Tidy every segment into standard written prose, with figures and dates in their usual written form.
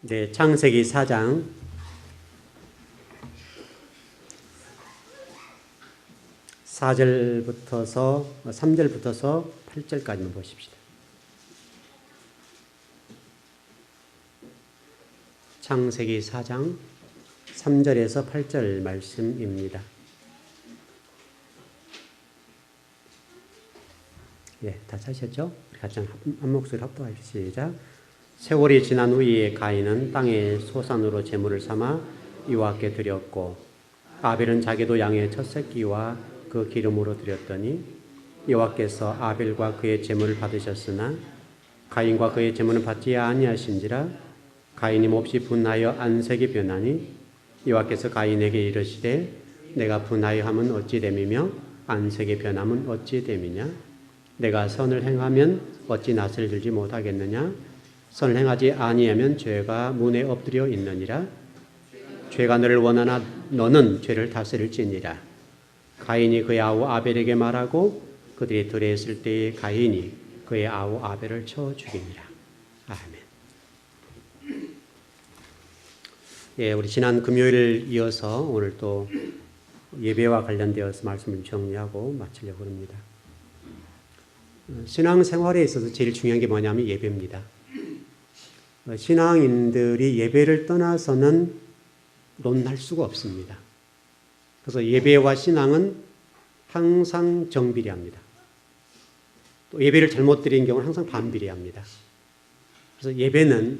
네, 창세기 4장 3절부터서 8절까지만 보십시다. 창세기 4장 3절에서 8절 말씀입니다. 예, 다 찾으셨죠? 같이 한 목소리 합독하십시다. 시작. 세월이 지난 후에 가인은 땅의 소산으로 제물을 삼아 여호와께 드렸고 아벨은 자기도 양의 첫 새끼와 그 기름으로 드렸더니 여호와께서 아벨과 그의 제물을 받으셨으나 가인과 그의 제물은 받지 아니하신지라 가인이 몹시 분하여 안색이 변하니 여호와께서 가인에게 이르시되 내가 분하여 함은 어찌 됨이며 안색이 변함은 어찌 됨이냐 내가 선을 행하면 어찌 낯을 들지 못하겠느냐 선을 행하지 아니하면 죄가 문에 엎드려 있느니라 죄가 너를 원하나 너는 죄를 다스릴지니라 가인이 그의 아우 아벨에게 말하고 그들이 들에 있을 때에 가인이 그의 아우 아벨을 쳐 죽이니라. 아멘. 예, 우리 지난 금요일을 이어서 오늘 또 예배와 관련되어서 말씀을 정리하고 마치려고 합니다. 신앙생활에 있어서 제일 중요한 게 뭐냐면 예배입니다. 신앙인들이 예배를 떠나서는 논할 수가 없습니다. 그래서 예배와 신앙은 항상 정비례합니다. 또 예배를 잘못 드린 경우는 항상 반비례합니다. 그래서 예배는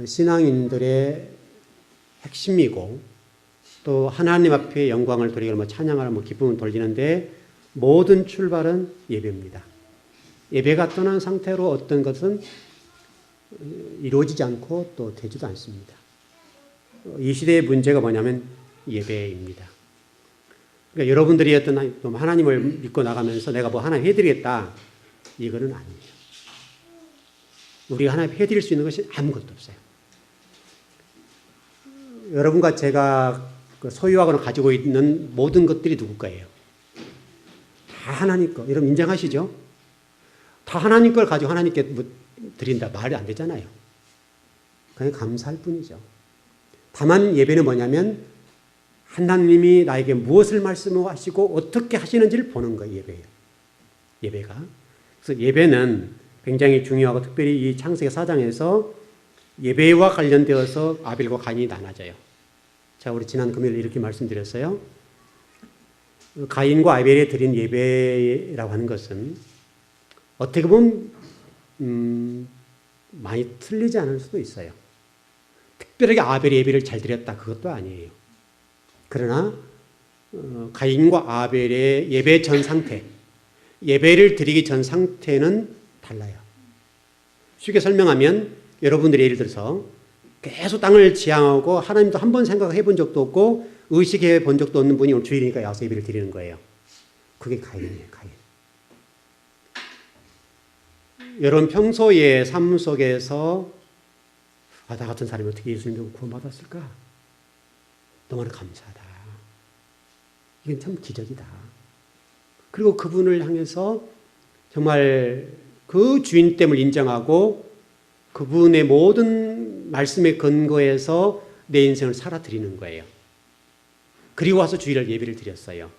신앙인들의 핵심이고 또 하나님 앞에 영광을 돌리고 찬양하고 기쁨을 돌리는데 모든 출발은 예배입니다. 예배가 떠난 상태로 어떤 것은 이루어지지 않고 또 되지도 않습니다. 이 시대의 문제가 뭐냐면 예배입니다. 그러니까 여러분들이 어떤 하나님을 믿고 나가면서 내가 뭐 하나 해드리겠다 이거는 아니에요. 우리가 하나 해드릴 수 있는 것이 아무것도 없어요. 여러분과 제가 소유하거나 가지고 있는 모든 것들이 누구 거예요? 다 하나님 거. 여러분 인정하시죠? 다 하나님 걸 가지고 하나님께 드린다 말이 안 되잖아요. 그냥 감사할 뿐이죠. 다만 예배는 뭐냐면 하나님이 나에게 무엇을 말씀하시고 어떻게 하시는지를 보는 거예요. 예배가. 그래서 예배는 굉장히 중요하고 특별히 이 창세기 4장에서 예배와 관련되어서 아벨과 가인이 나눠져요. 자, 우리 지난 금요일에 이렇게 말씀드렸어요. 가인과 아벨에 드린 예배라고 하는 것은 어떻게 보면 많이 틀리지 않을 수도 있어요. 특별하게 아벨의 예배를 잘 드렸다 그것도 아니에요. 그러나 가인과 아벨의 예배 전 상태, 예배를 드리기 전 상태는 달라요. 쉽게 설명하면 여러분들이 예를 들어서 계속 땅을 지향하고 하나님도 한 번 생각해 본 적도 없고 의식해 본 적도 없는 분이 오늘 주일이니까 와서 예배를 드리는 거예요. 그게 가인이에요. 가인. 여러분 평소의 삶 속에서 나 같은 사람이 어떻게 예수님을 구원받았을까? 너무나 감사하다. 이건 참 기적이다. 그리고 그분을 향해서 정말 그 주인됨을 인정하고 그분의 모든 말씀에 근거해서 내 인생을 살아드리는 거예요. 그리고 와서 주일날 예배를 드렸어요.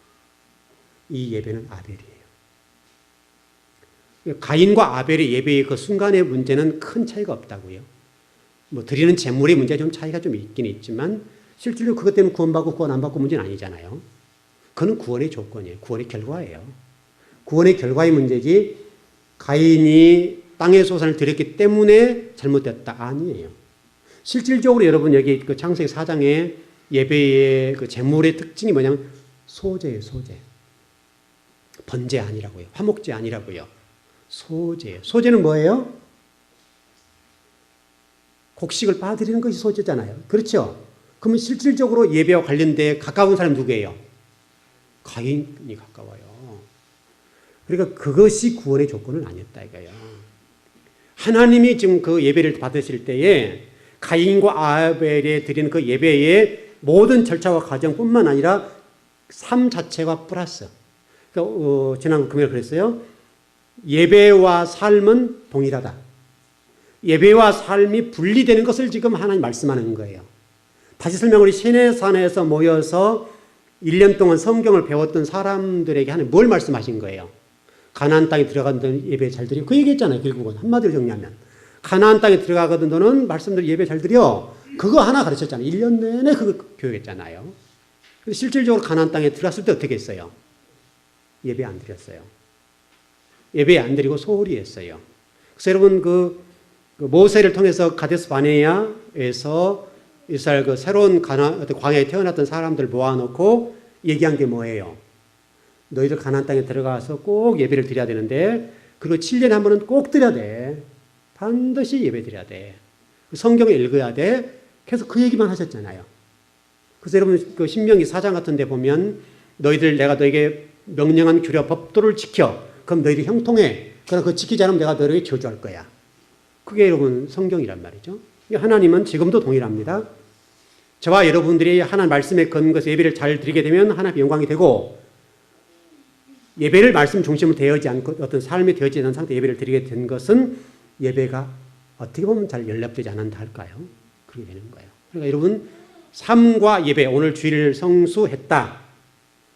이 예배는 아벨이에요. 가인과 아벨의 예배의 그 순간의 문제는 큰 차이가 없다고요. 드리는 제물의 문제가 좀 차이가 좀 있긴 있지만 실질로 그것 때문에 구원받고 구원 안 받고 문제는 아니잖아요. 그건 구원의 조건이에요. 구원의 결과예요. 구원의 결과의 문제지 가인이 땅의 소산을 드렸기 때문에 잘못됐다 아니에요. 실질적으로 여러분 여기 그 창세기 4장의 예배의 그 제물의 특징이 뭐냐면 소제예요. 소제. 번제 아니라고요. 화목제 아니라고요. 소제예요. 소제는 뭐예요? 곡식을 빠드리는 것이 소제잖아요. 그렇죠? 그러면 실질적으로 예배와 관련돼 가까운 사람이 누구예요? 가인이 가까워요. 그러니까 그것이 구원의 조건은 아니었다 이거예요. 하나님이 지금 그 예배를 받으실 때에 가인과 아벨에 드리는 그 예배의 모든 절차와 과정뿐만 아니라 삶 자체가 플러스. 그러니까 지난 금요일 그랬어요. 예배와 삶은 동일하다. 예배와 삶이 분리되는 것을 지금 하나님 말씀하는 거예요. 다시 설명, 우리 시내산에서 모여서 1년 동안 성경을 배웠던 사람들에게 하나님 뭘 말씀하신 거예요? 가나안 땅에 들어가는 예배 잘 드려. 그 얘기했잖아요. 결국은 한마디로 정리하면 가나안 땅에 들어가거든 너는 말씀대로 예배 잘 드려. 그거 하나 가르쳤잖아요. 1년 내내 그거 교육했잖아요. 근데 실질적으로 가나안 땅에 들어갔을 때 어떻게 했어요? 예배 안 드렸어요. 예배 안 드리고 소홀히 했어요. 그래서 여러분 그 모세를 통해서 가데스 바네아에서 이스라엘 그 새로운 광야에 태어났던 사람들 모아놓고 얘기한 게 뭐예요? 너희들 가나안 땅에 들어가서 꼭 예배를 드려야 되는데 그리고 7년에 한 번은 꼭 드려야 돼. 반드시 예배 드려야 돼. 성경을 읽어야 돼. 계속 그 얘기만 하셨잖아요. 그래서 여러분 그 신명기 4장 같은 데 보면 내가 너에게 명령한 규례 법도를 지켜. 그럼 너희들이 형통해. 그럼 그거 지키지 않으면 내가 너희에게 저주할 거야. 그게 여러분 성경이란 말이죠. 하나님은 지금도 동일합니다. 저와 여러분들이 하나님 말씀에 근거해서 예배를 잘 드리게 되면 하나님의 영광이 되고 예배를 말씀 중심으로 되어지 않고 어떤 삶이 되어지 않은 상태 예배를 드리게 된 것은 예배가 어떻게 보면 잘 연락되지 않는다 할까요? 그렇게 되는 거예요. 그러니까 여러분 삶과 예배, 오늘 주일을 성수했다.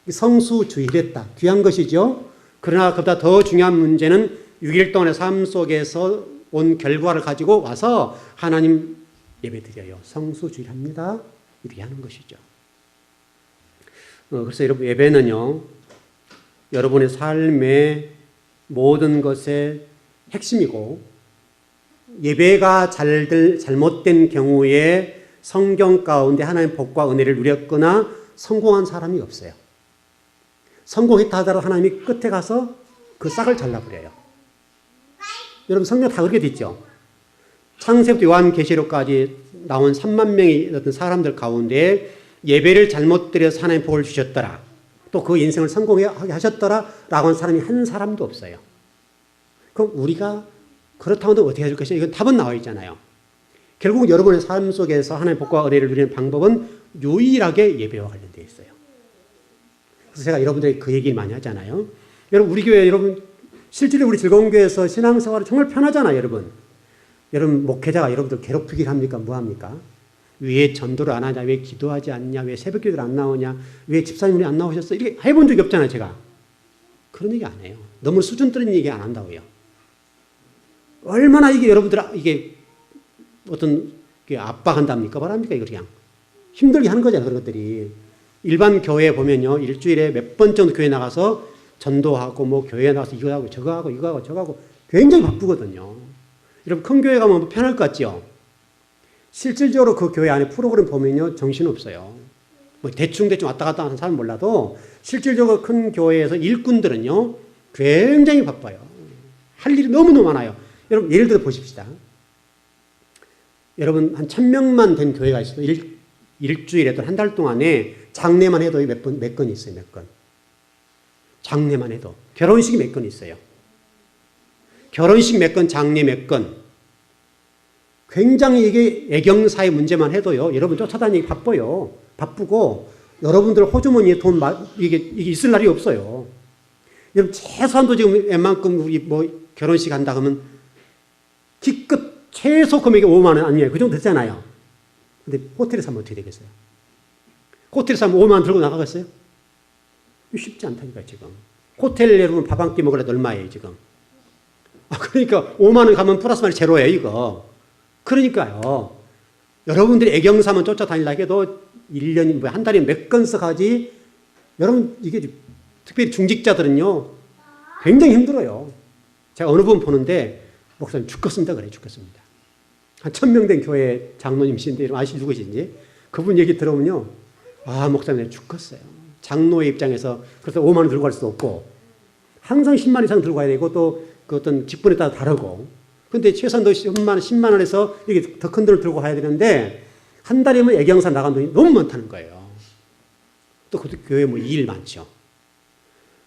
성수주의를 했다. 귀한 것이죠. 그러나 그보다 더 중요한 문제는 6일 동안의 삶 속에서 온 결과를 가지고 와서 하나님 예배 드려요. 성수주의를 합니다. 이렇게 하는 것이죠. 그래서 여러분 예배는요. 여러분의 삶의 모든 것의 핵심이고 예배가 잘못된 경우에 성경 가운데 하나님의 복과 은혜를 누렸거나 성공한 사람이 없어요. 성공했다 하더라도 하나님이 끝에 가서 그 싹을 잘라버려요. 여러분 성경 다 그렇게 됐죠. 창세부터 요한계시록까지 나온 3만 명의 어떤 사람들 가운데 예배를 잘못 드려서 하나님 복을 주셨더라. 또 그 인생을 성공하게 하셨더라 라고 하는 사람이 한 사람도 없어요. 그럼 우리가 그렇다고 하면 어떻게 해줄 것이냐? 이건 답은 나와 있잖아요. 결국 여러분의 삶 속에서 하나님의 복과 은혜를 누리는 방법은 유일하게 예배와 관련되어 있어요. 그래서 제가 여러분들에게 그 얘기를 많이 하잖아요. 여러분 우리 교회 여러분 실제로 우리 즐거운 교회에서 신앙생활이 정말 편하잖아요. 여러분 목회자가 여러분들 괴롭히기를 합니까? 뭐합니까? 왜 전도를 안 하냐? 왜 기도하지 않냐? 왜 새벽 기도를 안 나오냐? 왜 집사님 우리 안 나오셨어? 이렇게 해본 적이 없잖아요. 제가. 그런 얘기 안 해요. 너무 수준 떨어진 얘기 안 한다고요. 얼마나 이게 여러분들 이게 어떤 압박한답니까? 뭐랍니까? 이거 그냥 힘들게 하는 거잖아요. 그런 것들이. 일반 교회에 보면요. 일주일에 몇 번 정도 교회 나가서 전도하고 뭐 교회에 나가서 이거 하고 저거 하고 이거 하고 저거 하고 굉장히 바쁘거든요. 여러분 큰 교회 가면 편할 것 같죠? 실질적으로 그 교회 안에 프로그램 보면요. 정신없어요. 뭐 대충 왔다 갔다 하는 사람 몰라도 실질적으로 큰 교회에서 일꾼들은요. 굉장히 바빠요. 할 일이 너무너무 많아요. 여러분 예를 들어 보십시다. 여러분 한 1000명만 된 교회가 있어도 일주일에 또 한 달 동안에 장례만 해도 몇 건 있어요. 몇 건. 장례만 해도. 결혼식이 몇 건 있어요. 결혼식 몇 건, 장례 몇 건. 굉장히 이게 애경사의 문제만 해도요. 여러분 쫓아다니기 바빠요. 바쁘고 여러분들 호주머니에 돈 이게 있을 날이 없어요. 여러분 최소한도 지금 웬만큼 우리 뭐 결혼식 한다 하면 기껏 최소 금액이 5만 원 아니에요. 그 정도 되잖아요. 근데 호텔에서 하면 어떻게 되겠어요? 호텔에서 하면 5만 원 들고 나가겠어요? 쉽지 않다니까 지금. 호텔 여러분 밥 한 끼 먹으려도 얼마예요 지금? 그러니까 5만 원 가면 플러스 마이너스 제로예요 이거. 그러니까요. 여러분들이 애경사만 쫓아다니려고 해도 1년이 뭐 한 달에 몇 건씩 하지. 여러분 이게 특별히 중직자들은요. 굉장히 힘들어요. 제가 어느 분 보는데 목사님 죽겠습니다 그래 죽겠습니다. 한 1000명 된 교회 장로님이신데 아시지 누구신지 그분 얘기 들어보면요. 아 목사님 죽겠어요. 장로의 입장에서 그래서 5만 원 들고 갈 수도 없고 항상 10만 원 이상 들고 가야 되고 또 그 어떤 직분에 따라 다르고 근데 최소한 10만 원에서 이게 더 큰 돈을 들고 가야 되는데 한 달이면 애경사 나간 돈이 너무 많다는 거예요. 또 그것도 교회 뭐 일 많죠.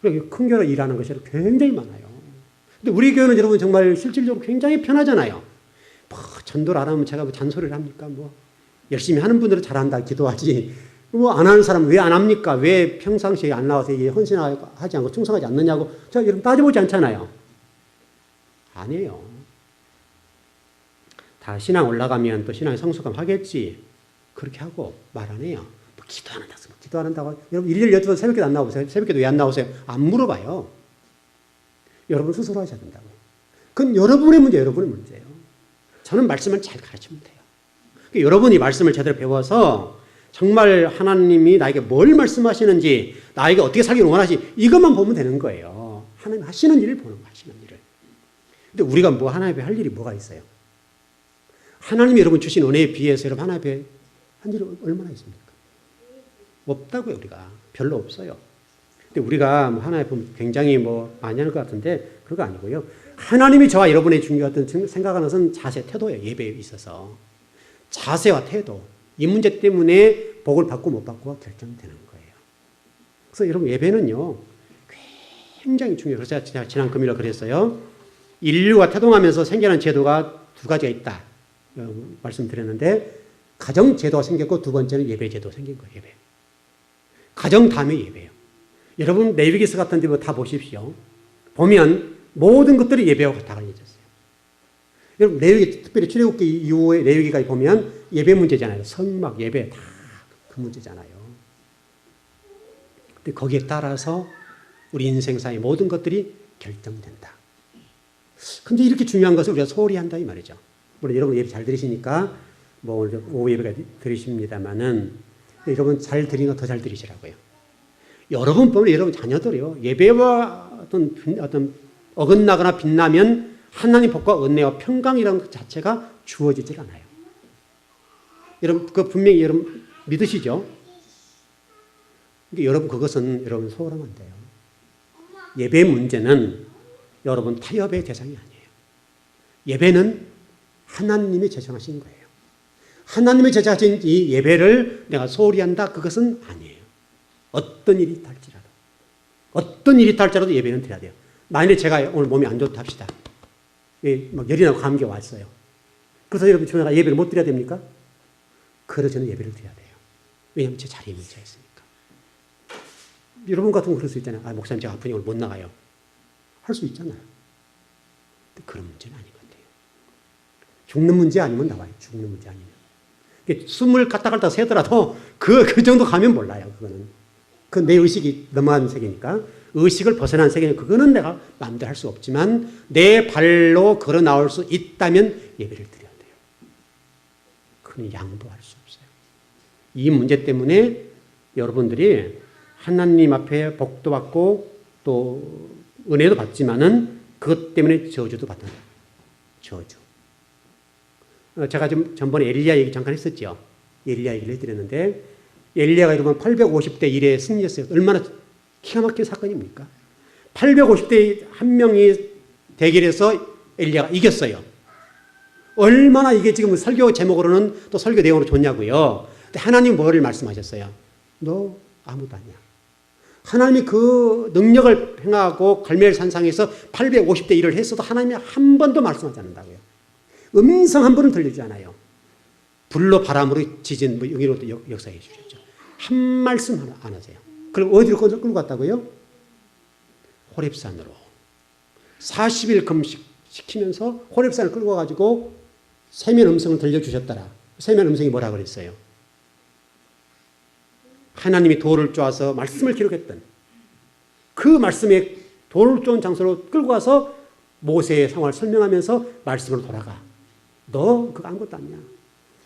그리고 큰 교회로 일하는 것이 굉장히 많아요. 근데 우리 교회는 여러분 정말 실질적으로 굉장히 편하잖아요. 뭐 전도를 안 하면 제가 뭐 잔소리를 합니까? 뭐 열심히 하는 분들은 잘한다 기도하지. 뭐 안 하는 사람 왜 안 합니까? 왜 평상시에 안 나와서 헌신하지 않고 충성하지 않느냐고 제가 여러분 따져보지 않잖아요. 아니에요. 다 신앙 올라가면 또 신앙의 성숙함 하겠지. 그렇게 하고 말 안 해요. 뭐 기도 안 한다고. 기도 안 한다고. 여러분 일일 여쭤봐도 새벽기도 안 나오세요? 새벽기도 왜 안 나오세요? 안 물어봐요. 여러분 스스로 하셔야 된다고. 그건 여러분의 문제, 여러분의 문제예요. 저는 말씀을 잘 가르치면 돼요. 그러니까 여러분이 말씀을 제대로 배워서 정말 하나님이 나에게 뭘 말씀하시는지, 나에게 어떻게 살기를 원하시, 이것만 보면 되는 거예요. 하나님 하시는 일을 보는 거, 하시는 일을. 근데 우리가 뭐 하나님 앞에 할 일이 뭐가 있어요? 하나님이 여러분 주신 은혜에 비해서 여러분 하나님 앞에 한 일이 얼마나 있습니까? 없다고요, 우리가. 별로 없어요. 근데 우리가 하나님 앞에 굉장히 뭐 많이 하는 것 같은데 그거 아니고요. 하나님이 저와 여러분의 중요한 생각하는 것은 자세, 태도예요. 예배에 있어서. 자세와 태도. 이 문제 때문에 복을 받고 못 받고가 결정되는 거예요. 그래서 여러분 예배는요. 굉장히 중요해요. 그래서 제가 지난 금요일에 그랬어요. 인류가 태동하면서 생겨난 제도가 두 가지가 있다. 말씀드렸는데 가정 제도가 생겼고 두 번째는 예배 제도가 생긴 거예요. 예배. 가정 다음에 예배예요. 여러분 레위기서 같은 데 다 보십시오. 보면 모든 것들이 예배와 다 관련해졌어요. 여러분 레위기 특별히 출애굽기 이후에 레위기까지 보면 예배 문제잖아요. 성막 예배 다 그 문제잖아요. 근데 거기에 따라서 우리 인생사의 모든 것들이 결정된다. 근데 이렇게 중요한 것을 우리가 소홀히 한다 이 말이죠. 물론 여러분 예배 잘 들으시니까 뭐 오늘 오후 예배가 들으십니다만은 여러분 잘 들으니까 더 잘 들으시라고요. 여러분 보면 여러분 자녀들이요. 예배와 어떤 어긋나거나 빛나면 하나님 복과 은혜와 평강이라는 것 자체가 주어지질 않아요. 여러분 그 분명히 여러분 믿으시죠? 그러니까 여러분 그것은 여러분 소홀하면 안 돼요. 예배 문제는 여러분 타협의 대상이 아니에요. 예배는 하나님이 제정하신 거예요. 하나님이 제정하신 이 예배를 내가 소홀히 한다 그것은 아니에요. 어떤 일이 있다 할지라도 예배는 드려야 돼요. 만약에 제가 오늘 몸이 안 좋다 합시다. 막 열이 나고 감기가 왔어요. 그래서 여러분 저희가 예배를 못 드려야 됩니까? 그래서 저는 예배를 드려야 돼요. 왜냐하면 제 자리에 문제가 있으니까. 여러분 같은 거 그럴 수 있잖아요. 아, 목사님 제가 아프니 오늘 못 나가요. 할 수 있잖아요. 근데 그런 문제는 아닌 것 같아요. 죽는 문제 아니면 나와요. 죽는 문제 아니면. 숨을 갖다 세더라도 그 정도 가면 몰라요. 그거는. 그 내 의식이 넘어가는 세계니까. 의식을 벗어난 세계는 그거는 내가 마음대로 할 수 없지만 내 발로 걸어 나올 수 있다면 예배를 드려야 돼요. 그건 양보할 수 없어요. 이 문제 때문에 여러분들이 하나님 앞에 복도 받고 또 은혜도 받지만은 그것 때문에 저주도 받는 거예요. 저주. 제가 좀 전번에 엘리야 얘기 잠깐 했었죠. 엘리야 얘기를 해드렸는데 엘리야가 여러분 850대 1에 승리했어요. 얼마나 기가 막힌 사건입니까? 850대 한 명이 대결해서 엘리야가 이겼어요. 얼마나 이게 지금 설교 제목으로는 또 설교 내용으로 좋냐고요. 근데 하나님 뭐를 말씀하셨어요? 너 아무도 아니야. 하나님이 그 능력을 행하고 갈멜산상에서 850대 1을 했어도 하나님이 한 번도 말씀하지 않는다고요. 음성 한 번은 들리지 않아요. 불로 바람으로 지진 뭐 여기로도 역사해 주셨죠. 한 말씀 안 하세요. 그럼 어디로 끌고 갔다고요? 호렙산으로 40일 금식시키면서 호렙산을 끌고 가지고 세면 음성을 들려주셨더라. 세면 음성이 뭐라 그랬어요? 하나님이 돌을 쪼아서 말씀을 기록했던 그 말씀에 돌을 쪼은 장소로 끌고 가서 모세의 상황을 설명하면서 말씀으로 돌아가. 너 그거 아무것도 아니야.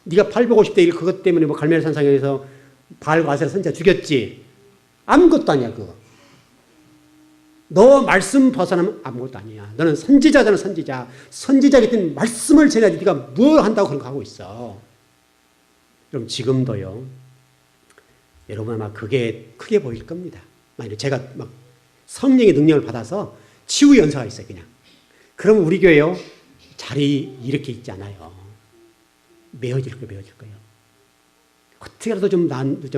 네가 850대 1 그것 때문에 뭐 갈멜산상에서 바알과 아세라 선지자 죽였지. 아무것도 아니야 그거. 너 말씀 벗어나면 아무것도 아니야. 너는 선지자잖아 선지자. 선지자이기 때문에 말씀을 전해야지 네가 뭘 한다고 그런 거 하고 있어. 그럼 지금도요. 여러분 아마 그게 크게 보일 겁니다. 만약에 제가 막 성령의 능력을 받아서 치유 연사가 있어요 그냥. 그럼 우리 교회요. 자리 이렇게 있지 않아요. 메어질 거예요. 어떻게라도 좀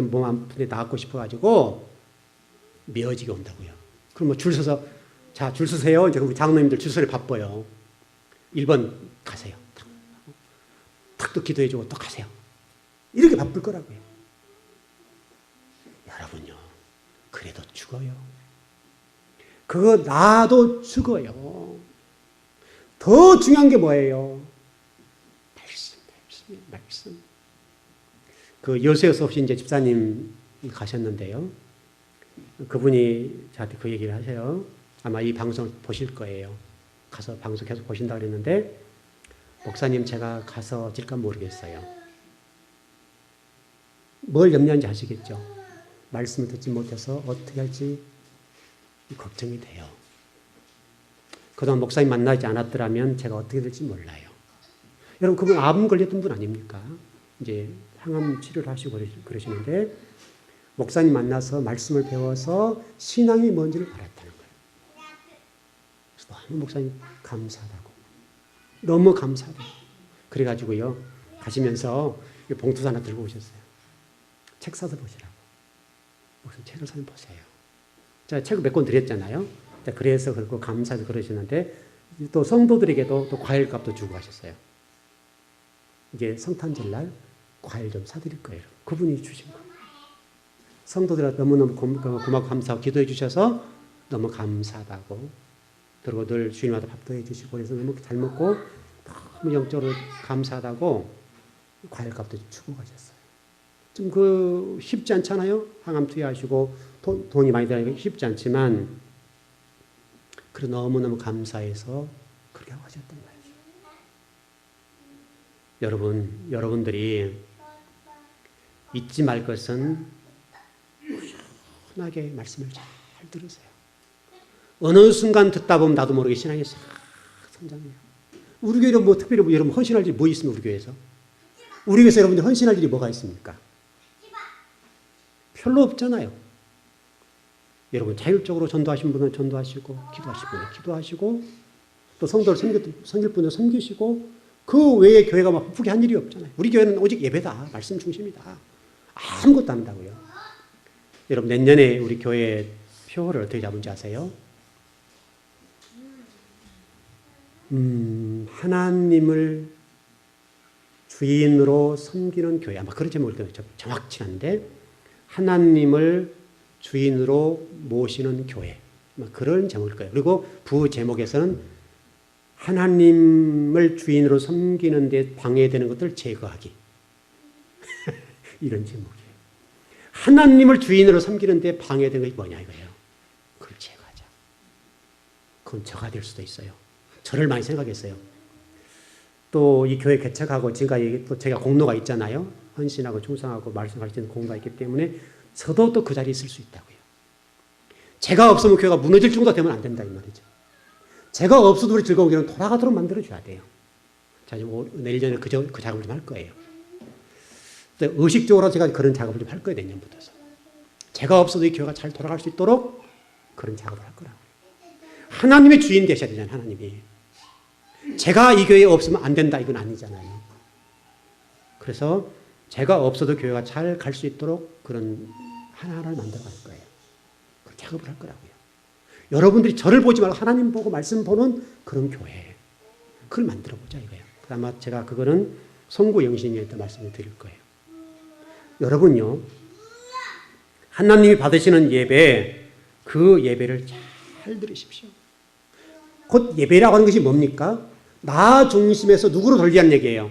몸 아픈데 나았고 싶어가지고 메어지게 온다고요. 그럼 뭐 줄 서서 자, 줄 서세요. 이제 우리 장로님들 줄 서를 바빠요. 1번 가세요. 탁 또 기도해주고 또 가세요. 이렇게 바쁠 거라고요. 여러분요. 그래도 죽어요. 그거 나도 죽어요. 더 중요한 게 뭐예요? 말씀. 그 여수에서 오신 이제 집사님 가셨는데요. 그분이 저한테 그 얘기를 하세요. 아마 이 방송을 보실 거예요. 가서 방송 계속 보신다 그랬는데, 목사님 제가 가서 어찔까 모르겠어요. 뭘 염려하는지 아시겠죠? 말씀을 듣지 못해서 어떻게 할지 걱정이 돼요. 그동안 목사님 만나지 않았더라면 제가 어떻게 될지 몰라요. 여러분, 그분 암 걸렸던 분 아닙니까? 이제 항암 치료를 하시고 그러시는데, 목사님 만나서 말씀을 배워서 신앙이 뭔지를 알았다는 거예요. 그래서 너무 목사님 감사하다고. 너무 감사하다고. 그래가지고요, 가시면서 봉투 하나 들고 오셨어요. 책 사서 보시라고. 목사님 책을 사서 보세요. 제가 책을 몇 권 드렸잖아요. 그래서 그렇고 감사해서 그러시는데, 또 성도들에게도 또 과일값도 주고 가셨어요. 이게 성탄절날 과일 좀 사드릴 거예요. 그분이 주신 거. 성도들한테 너무너무 고맙고 감사하고 기도해 주셔서 너무 감사하다고. 그리고 늘 주일마다 밥도 해 주시고 그래서 너무 잘 먹고 너무 영적으로 감사하다고 과일값도 주고 가셨어요. 좀 그 쉽지 않잖아요. 항암 투여하시고 돈이 많이 들어가니까 쉽지 않지만, 그래 너무너무 감사해서 그렇게 하고 가셨단 말이죠. 여러분들이 잊지 말 것은 편하게 말씀을 잘 들으세요. 어느 순간 듣다 보면 나도 모르게 신앙이 싹 성장해요. 우리 교회로 뭐 특별히 여러분 헌신할 일이 뭐 있습니까? 우리 교회에서? 우리 교회에서 여러분들 헌신할 일이 뭐가 있습니까? 별로 없잖아요. 여러분 자율적으로 전도하신 분은 전도하시고, 기도하실 분은 기도하시고, 또 성도를 섬길 분은 섬기시고, 그 외에 교회가 막 바쁘게 한 일이 없잖아요. 우리 교회는 오직 예배다. 말씀 중심이다. 아무것도 안 한다고요. 여러분 내년에 우리 교회 표를 어떻게 잡은지 아세요? 하나님을 주인으로 섬기는 교회. 아마 그런 제목일 정확치 않은데, 하나님을 주인으로 모시는 교회. 그런 제목일 거예요. 그리고 부제목에서는 하나님을 주인으로 섬기는 데 방해되는 것들을 제거하기. 이런 제목이에요. 하나님을 주인으로 섬기는 데 방해되는 것이 뭐냐 이거예요. 그걸 제거하자. 그건 저가 될 수도 있어요. 저를 많이 생각했어요. 또 이 교회 개척하고 지금까지 또 제가 공로가 있잖아요. 헌신하고 충성하고 말씀 가르치는 공로가 있기 때문에 저도 또 그 자리에 있을 수 있다고요. 제가 없으면 교회가 무너질 정도가 되면 안 된다 이 말이죠. 제가 없어도 우리 즐거운 교회는 돌아가도록 만들어줘야 돼요. 자, 내일 전에 그 작업을 좀 할 거예요. 의식적으로 제가 그런 작업을 좀 할 거예요. 내년부터서. 제가 없어도 이 교회가 잘 돌아갈 수 있도록 그런 작업을 할 거라고요. 하나님의 주인 되셔야 되잖아요. 하나님이. 제가 이 교회에 없으면 안 된다 이건 아니잖아요. 그래서 제가 없어도 교회가 잘 갈 수 있도록 그런 하나하나를 만들어 갈 거예요. 그 작업을 할 거라고요. 여러분들이 저를 보지 말고 하나님 보고 말씀 보는 그런 교회. 그걸 만들어 보자 이거예요. 아마 제가 그거는 송구 영신이한테 말씀을 드릴 거예요. 여러분요, 하나님이 받으시는 예배, 그 예배를 잘 들으십시오. 곧 예배라고 하는 것이 뭡니까? 나 중심에서 누구로 돌리자는 얘기예요.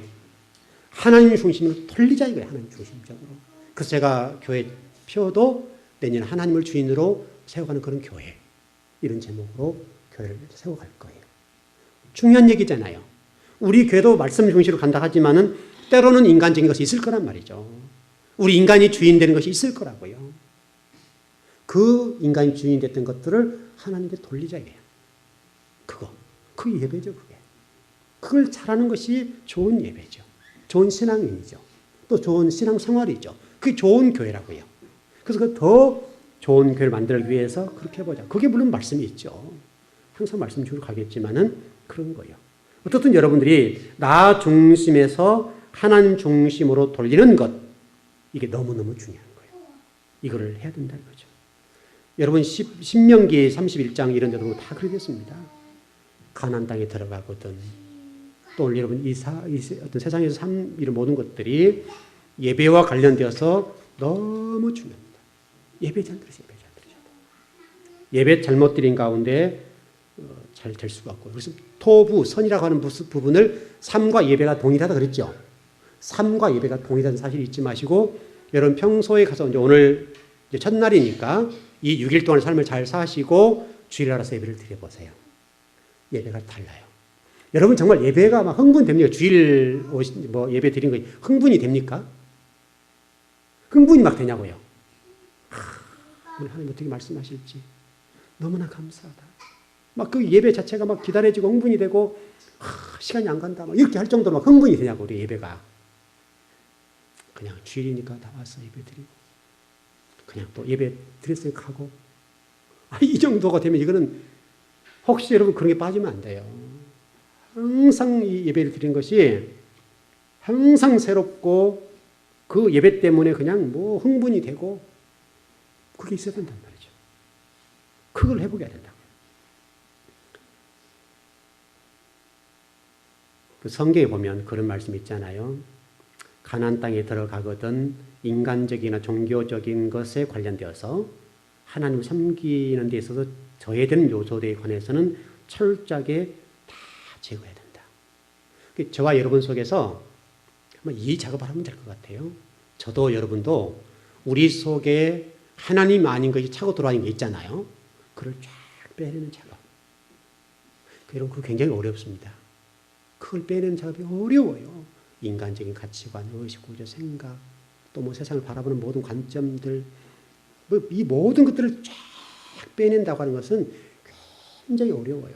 하나님 중심으로 돌리자 이거예요. 하나님 중심적으로. 그래서 제가 교회 표도 내년 하나님을 주인으로 세워가는 그런 교회, 이런 제목으로 교회를 세워갈 거예요. 중요한 얘기잖아요. 우리 교회도 말씀 중심으로 간다 하지만은 때로는 인간적인 것이 있을 거란 말이죠. 우리 인간이 주인 되는 것이 있을 거라고요. 그 인간이 주인 됐던 것들을 하나님께 돌리자 이거예요. 그 예배죠, 그게. 그걸 잘하는 것이 좋은 예배죠. 좋은 신앙인이죠. 또 좋은 신앙생활이죠. 그게 좋은 교회라고요. 그래서 더 좋은 교회를 만들기 위해서 그렇게 해보자. 그게 물론 말씀이 있죠. 항상 말씀 주로 가겠지만은 그런 거예요. 어떻든 여러분들이 나 중심에서 하나님 중심으로 돌리는 것, 이게 너무너무 중요한 거예요. 이거를 해야 된다 이거죠. 여러분 신명기 31장 이런 데도 다 그러겠습니다. 가나안 땅에 들어가거든. 또 오늘 여러분 어떤 세상에서 이런 모든 것들이 예배와 관련되어서 너무 중요합니다. 예배 잘 들으셔야 돼요. 예배 잘못 드린 가운데 잘 될 수가 없고, 그래서 토부 선이라고 하는 부분을 삶과 예배가 동일하다 그랬죠. 삶과 예배가 동일한 사실을 잊지 마시고 여러분 평소에 가서 이제 오늘 이제 첫날이니까 이 6일 동안 삶을 잘 사시고 주일 알아서 예배를 드려보세요. 예배가 달라요. 여러분 정말 예배가 막 흥분됩니까? 주일 뭐 예배 드린 거 흥분이 됩니까? 흥분이 막 되냐고요. 오늘 하나님 어떻게 말씀하실지 너무나 감사하다. 막 그 예배 자체가 막 기다려지고 흥분이 되고 시간이 안 간다. 막 이렇게 할 정도로 막 흥분이 되냐고 우리 예배가. 그냥 주일이니까 다 와서 예배 드리고 그냥 또 예배 드렸으니까 하고 이 정도가 되면 이거는 혹시 여러분 그런 게 빠지면 안 돼요. 항상 이 예배를 드리는 것이 항상 새롭고 그 예배 때문에 그냥 뭐 흥분이 되고 그게 있어야 된단 말이죠. 그걸 회복해야 된다고요. 그 성경에 보면 그런 말씀이 있잖아요. 가나안 땅에 들어가거든 인간적이나 종교적인 것에 관련되어서 하나님을 섬기는 데 있어서 저해되는 요소에 관해서는 철저하게 다 제거해야 된다. 저와 여러분 속에서 한번 이 작업을 하면 될 것 같아요. 저도 여러분도 우리 속에 하나님 아닌 것이 차고 들어가는 게 있잖아요. 그걸 쫙 빼내는 작업. 여러분 그거 굉장히 어렵습니다. 그걸 빼내는 작업이 어려워요. 인간적인 가치관, 의식, 구조, 생각, 또 뭐 세상을 바라보는 모든 관점들, 뭐 이 모든 것들을 쫙 빼낸다고 하는 것은 굉장히 어려워요.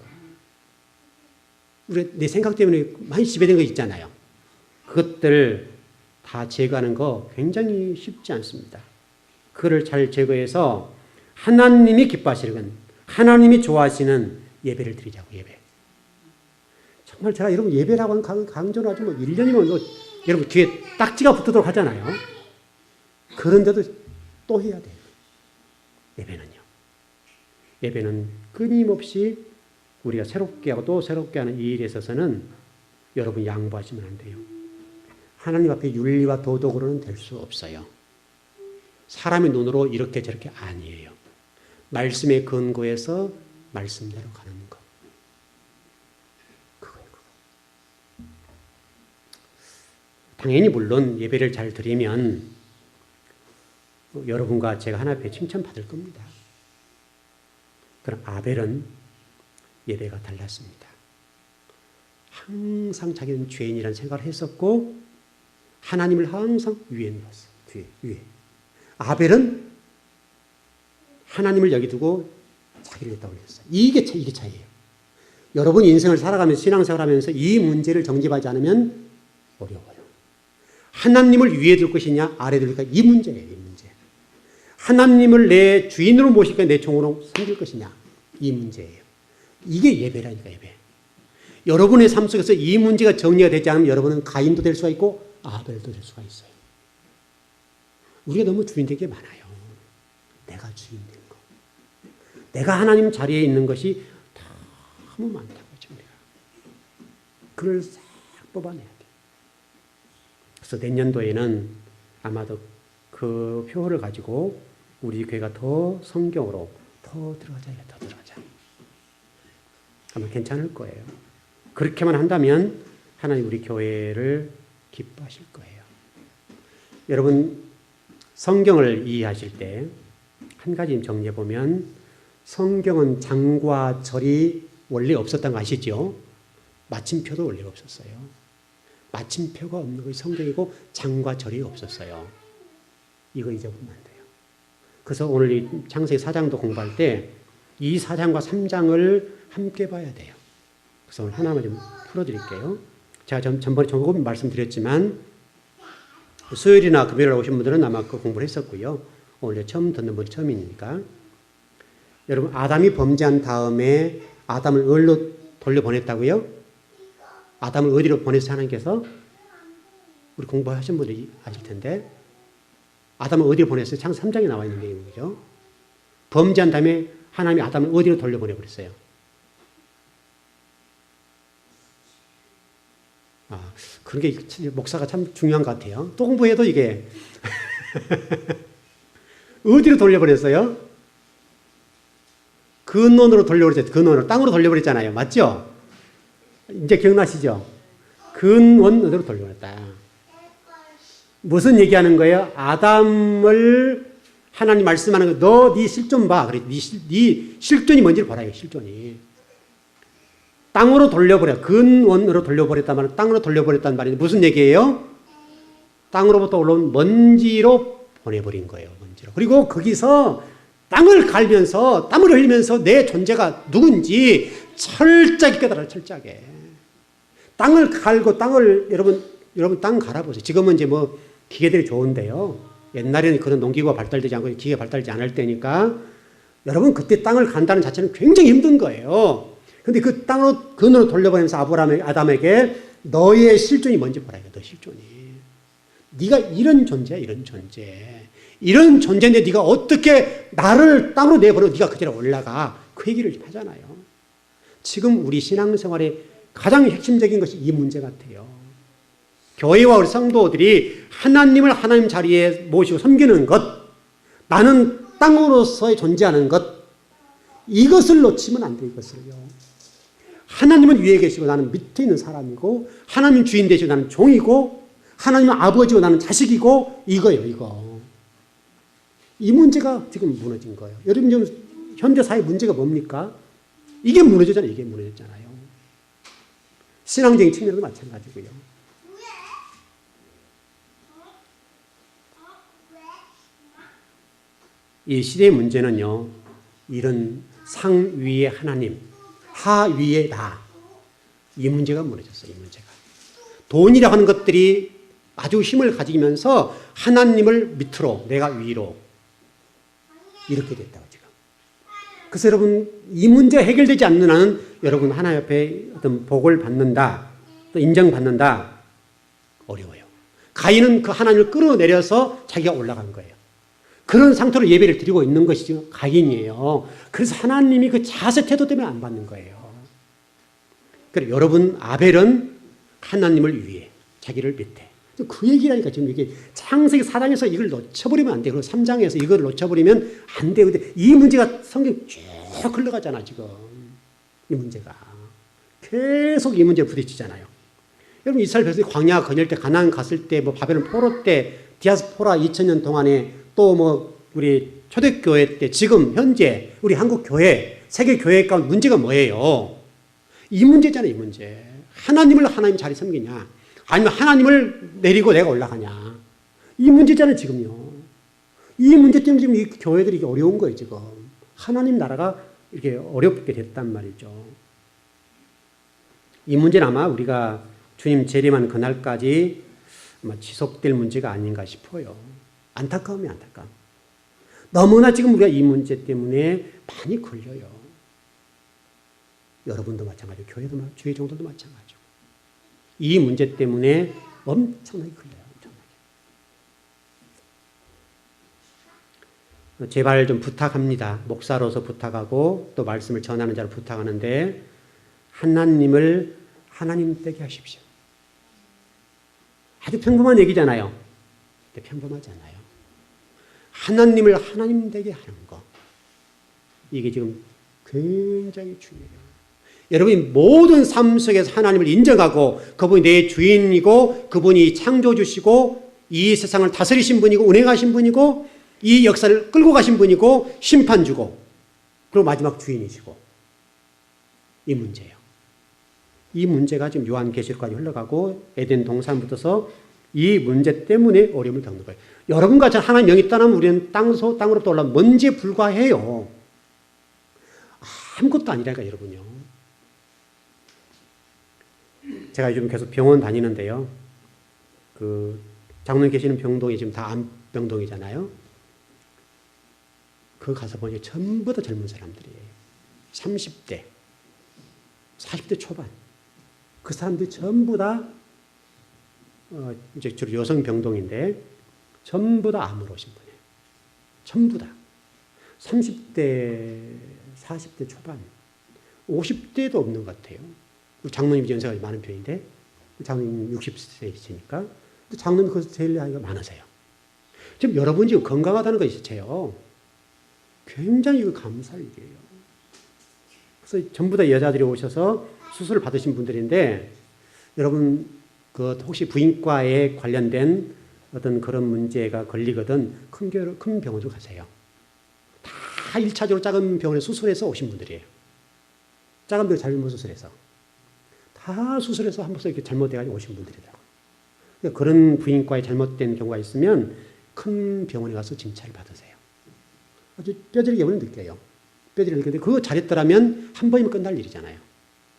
내 생각 때문에 많이 지배된 거 있잖아요. 그것들 다 제거하는 거 굉장히 쉽지 않습니다. 그거를 잘 제거해서 하나님이 기뻐하시는, 하나님이 좋아하시는 예배를 드리자고, 예배. 정말 제가 여러분 예배라고 하는 강조는 아주 뭐 1년이면 뭐 여러분 뒤에 딱지가 붙도록 하잖아요. 그런데도 또 해야 돼요. 예배는요. 예배는 끊임없이 우리가 새롭게 하고 또 새롭게 하는 이 일에 있어서는 여러분 양보하시면 안 돼요. 하나님 앞에 윤리와 도덕으로는 될 수 없어요. 사람의 눈으로 이렇게 저렇게 아니에요. 말씀의 근거에서 말씀대로 가는 것. 그거예요. 당연히 물론 예배를 잘 드리면 여러분과 제가 하나님 앞에 칭찬받을 겁니다. 그럼 아벨은 예배가 달랐습니다. 항상 자기는 죄인이라는 생각을 했었고 하나님을 항상 위에 놓았어요. 위에. 아벨은 하나님을 여기 두고 자기를 여기다 올렸어요. 이게 차이예요. 여러분 인생을 살아가면서 신앙생활하면서 이 문제를 정립하지 않으면 어려워요. 하나님을 위에 둘 것이냐 아래 둘 것이냐 이 문제예요. 이 문제. 하나님을 내 주인으로 모실 것이냐 내 종으로 섬길 것이냐 이 문제예요. 이게 예배라니까 예배. 여러분의 삶 속에서 이 문제가 정리가 되지 않으면 여러분은 가인도 될 수가 있고 아벨도 될 수가 있어요. 우리가 너무 주인된 게 많아요. 내가 주인된 거. 내가 하나님 자리에 있는 것이 너무 많다고 우리가. 그걸 싹 뽑아내야 돼요. 그래서 내년도에는 아마도 그 표를 가지고 우리 교회가 더 성경으로 더 들어가자. 아마 괜찮을 거예요. 그렇게만 한다면 하나님 우리 교회를 기뻐하실 거예요. 여러분 성경을 이해하실 때 한 가지 정리해 보면 성경은 장과 절이 원래 없었다는 거 아시죠? 마침표도 원래 없었어요. 마침표가 없는 것이 성경이고 장과 절이 없었어요. 이거 잊어버리면 안 돼요. 그래서 오늘 이 창세기 4장도 공부할 때 이 4장과 3장을 함께 봐야 돼요. 그래서 오늘 하나만 좀 풀어드릴게요. 제가 전번에 조금 말씀드렸지만 수요일이나 금요일에 오신 분들은 아마 그 공부를 했었고요. 오늘 처음 듣는 분 처음이니까. 여러분 아담이 범죄한 다음에 아담을 어디로 돌려보냈다고요? 아담을 어디로 보내서 하나님께서 우리 공부하신 분들이 아실 텐데 아담을 어디로 보냈어요? 창세기 3장에 나와 있는 내용이죠. 범죄한 다음에 하나님이 아담을 어디로 돌려보내버렸어요? 그런 게 목사가 참 중요한 것 같아요. 또 공부해도 이게 어디로 돌려버렸어요? 근원으로 돌려버렸죠. 근원으로 땅으로 돌려버렸잖아요. 맞죠? 이제 기억나시죠? 근원으로 돌려버렸다. 무슨 얘기하는 거예요? 아담을 하나님 말씀하는 거, 너 네 실존 봐. 그래, 네 실존이 뭔지를 보라. 실존이. 땅으로 돌려버려. 근원으로 돌려버렸단 말은 땅으로 돌려버렸단 말인데 무슨 얘기예요? 땅으로부터 올라온 먼지로 보내버린 거예요. 먼지로. 그리고 거기서 땅을 갈면서 땀을 흘리면서 내 존재가 누군지 철저하게 깨달아요. 철저하게. 땅을 갈고 땅을 여러분 땅 갈아보세요. 지금은 이제 뭐 기계들이 좋은데요. 옛날에는 그런 농기구가 발달되지 않고 기계가 발달되지 않을 때니까 여러분 그때 땅을 간다는 자체는 굉장히 힘든 거예요. 근데 그 땅으로 근으로 돌려보내면서 아담에게 너의 실존이 뭔지 보라. 너 실존이. 네가 이런 존재야. 이런 존재. 이런 존재인데 네가 어떻게 나를 땅으로 내버려 네가 그 자리에 올라가. 그 얘기를 하잖아요. 지금 우리 신앙생활의 가장 핵심적인 것이 이 문제 같아요. 교회와 우리 성도들이 하나님을 하나님 자리에 모시고 섬기는 것, 나는 땅으로서의 존재하는 것, 이것을 놓치면 안 돼. 이것을요. 하나님은 위에 계시고 나는 밑에 있는 사람이고, 하나님 주인 되시고 나는 종이고, 하나님은 아버지고 나는 자식이고, 이거예요. 이거. 이 문제가 지금 무너진 거예요. 여러분 지금 현대 사회 문제가 뭡니까? 이게 무너졌잖아요. 이게 무너졌잖아요. 신앙적인 측면에도 마찬가지고요. 이 시대의 문제는요, 이런 상위의 하나님, 하위의 나, 이 문제가 무너졌어요. 이 문제가. 돈이라고 하는 것들이 아주 힘을 가지면서 하나님을 밑으로, 내가 위로 이렇게 됐다고 지금. 그래서 여러분 이 문제가 해결되지 않는 한은 여러분 하나님 앞에 어떤 복을 받는다, 또 인정받는다 어려워요. 가인은 그 하나님을 끌어내려서 자기가 올라간 거예요. 그런 상태로 예배를 드리고 있는 것이 지금 가인이에요. 그래서 하나님이 그 자세 태도 때문에 안 받는 거예요. 그래 여러분 아벨은 하나님을 위해 자기를 밑에. 그 얘기라니까 지금 이게 창세기 4장에서 이걸 놓쳐버리면 안 돼요. 그리고 3장에서 이걸 놓쳐버리면 안 돼요. 근데 이 문제가 성경 쭉 흘러가잖아 지금. 이 문제가. 계속 이 문제에 부딪히잖아요. 여러분 이스라엘 백성이 광야 건널 때 가나안 갔을 때 뭐 바벨론 포로 때 디아스포라 2000년 동안에 또 뭐 우리 초대교회 때 지금 현재 우리 한국 교회 세계 교회 가운데 문제가 뭐예요? 이 문제잖아요. 이 문제. 하나님을 하나님 자리 섬기냐 아니면 하나님을 내리고 내가 올라가냐 이 문제잖아요. 지금요. 이 문제 때문에 지금 이 교회들이 이게 어려운 거예요. 지금 하나님 나라가 이렇게 어렵게 됐단 말이죠. 이 문제는 아마 우리가 주님 재림한 그날까지 아마 지속될 문제가 아닌가 싶어요. 안타까움이 안타까움. 너무나 지금 우리가 이 문제 때문에 많이 걸려요. 여러분도 마찬가지고 교회도 주의 종도도 마찬가지고 이 문제 때문에 엄청나게 걸려요. 엄청나게. 제발 좀 부탁합니다. 목사로서 부탁하고 또 말씀을 전하는 자로 부탁하는데 하나님을 하나님 되게 하십시오. 아주 평범한 얘기잖아요. 근데 평범하지 않아요. 하나님을 하나님 되게 하는 거. 이게 지금 굉장히 중요해요. 여러분이 모든 삶 속에서 하나님을 인정하고 그분이 내 주인이고 그분이 창조주시고 이 세상을 다스리신 분이고 운행하신 분이고 이 역사를 끌고 가신 분이고 심판주고 그리고 마지막 주인이시고 이 문제예요. 이 문제가 지금 요한계시록까지 흘러가고 에덴 동산부터서 이 문제 때문에 어려움을 겪는 거예요. 여러분과 저 하나님 영이 떠나면 우리는 땅으로부터 올라온 먼지에 불과해요. 아무것도 아니라니까 여러분요. 제가 요즘 계속 병원 다니는데요. 그 장로님 계시는 병동이 지금 다 암병동이잖아요. 그 가서 보니 전부 다 젊은 사람들이에요. 30대, 40대 초반. 그 사람들이 전부 다 이제 주로 여성 병동인데 전부 다 암으로 오신 분이에요. 전부 다. 30대, 40대 초반, 50대도 없는 것 같아요. 장로님이 연세가 많은 편인데 장로님 60세이시니까 장로님 그래서 제일 나이가 많으세요. 지금 여러분이 지금 건강하다는 것이 제요. 굉장히 이거 감사할 일이에요. 그래서 전부 다 여자들이 오셔서 수술을 받으신 분들인데 여러분 그 혹시 부인과에 관련된 어떤 그런 문제가 걸리거든 큰 병원으로 가세요. 다 1차적으로 작은 병원에 수술해서 오신 분들이에요. 작은 병 잘못 수술해서. 다 수술해서 한 번씩 이렇게 잘못돼가지고 오신 분들이더라고요. 그러니까 그런 부인과에 잘못된 경우가 있으면 큰 병원에 가서 진찰을 받으세요. 아주 뼈저리게 오늘 느껴요. 뼈저리게 느끼는데 그거 잘했더라면 한 번이면 끝날 일이잖아요.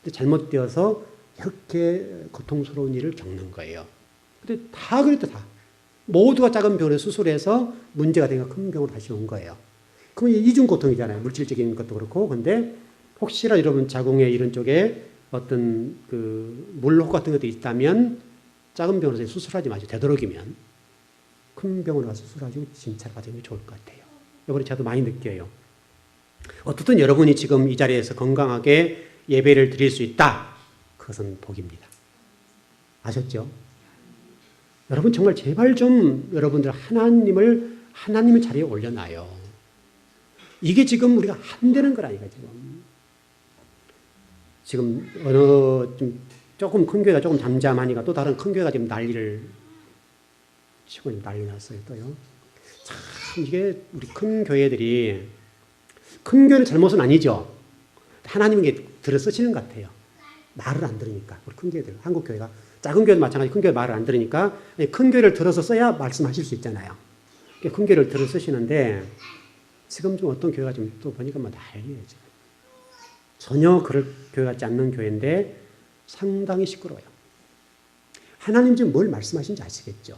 근데 잘못되어서 이렇게 고통스러운 일을 겪는 거예요. 근데 다 그랬다 다. 모두가 작은 병원에 수술해서 문제가 되니까 큰 병원으로 다시 온 거예요. 그러면 이중 고통이잖아요. 물질적인 것도 그렇고. 근데 혹시나 여러분 자궁에 이런 쪽에 어떤 그 물혹 같은 것도 있다면 작은 병원에서 수술하지 마시고 되도록이면 큰 병원에 가서 수술하시고 진찰 받으면 좋을 것 같아요. 이번에 저도 많이 느껴요. 어떻든 여러분이 지금 이 자리에서 건강하게 예배를 드릴 수 있다. 그것은 복입니다. 아셨죠? 여러분 정말 제발 좀 여러분들 하나님의 자리에 올려놔요. 이게 지금 우리가 안 되는 거라니까 지금 어느 조금 큰 교회가 조금 잠잠하니까 또 다른 큰 교회가 지금 난리를 치고 난리 났어요 또요. 참 이게 우리 큰 교회들이 큰 교회는 잘못은 아니죠. 하나님이 들어 쓰시는 것 같아요. 말을 안 들으니까 우리 큰 교회들 한국 교회가 작은 교회도 마찬가지 큰 교회 말을 안 들으니까 큰 교회를 들어서 써야 말씀하실 수 있잖아요. 큰 교회를 들어 쓰시는데 지금 좀 어떤 교회가 좀 또 보니까 뭐 난리예요 지금. 전혀 그럴 교회 같지 않는 교회인데 상당히 시끄러워요. 하나님 지금 뭘 말씀하시는지 아시겠죠?